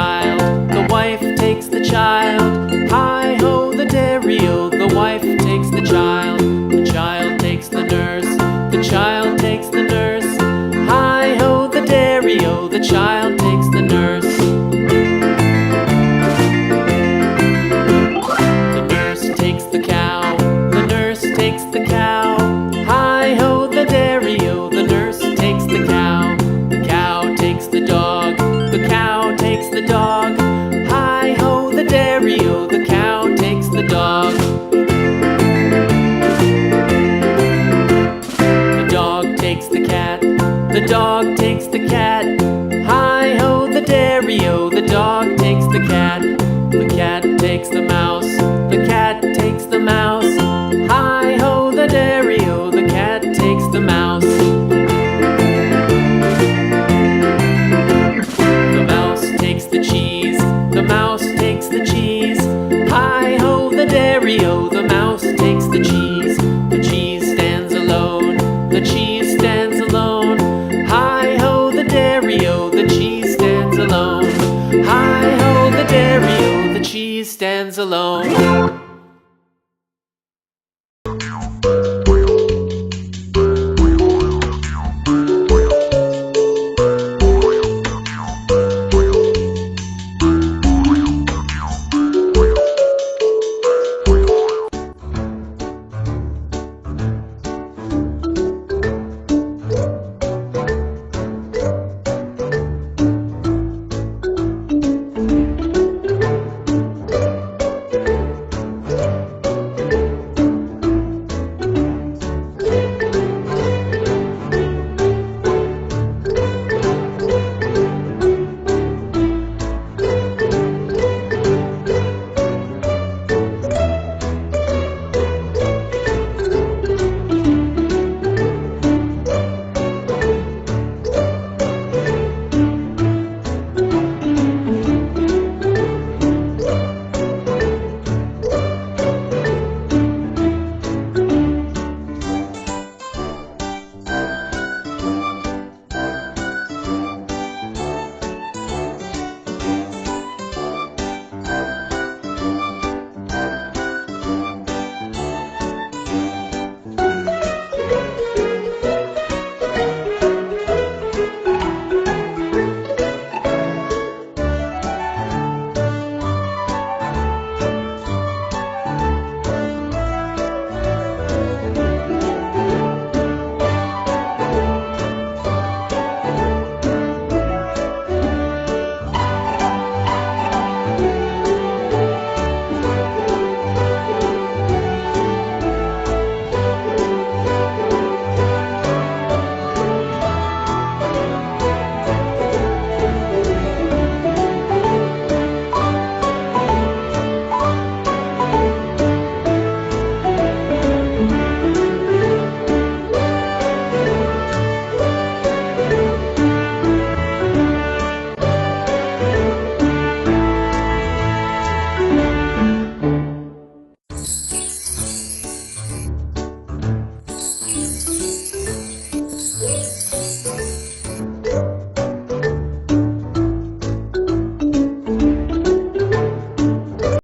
child, the wife takes the child. Hi-ho, the dairy-o, the wife takes the child takes the nurse, the child takes the nurse. Hi-ho, the dairy-o, the child takes the nurse. The nurse takes the cow, the nurse takes the cow. Hi-ho, the dairy-o, the nurse takes the cow. The cow takes the dog, the cow takes the dog. Hi-ho, the dairy-o, the cow takes the dog. The dog takes the cat, the dog takes the cat. Hi-ho, the dairy-o, the dog takes the cat. The cat takes the mouse, the cat takes the mouse. Hi-ho, the dairy-o, the cat takes the mouse. The mouse takes the cheese, the mouse takes the cheese. Hi-ho, the dairy-o, the mouse takes the cheese. The cheese stands alone, the cheese stands alone. Hi-ho, the dairy-o, the cheese stands alone. Hi-ho, the dairy-o, the cheese stands alone.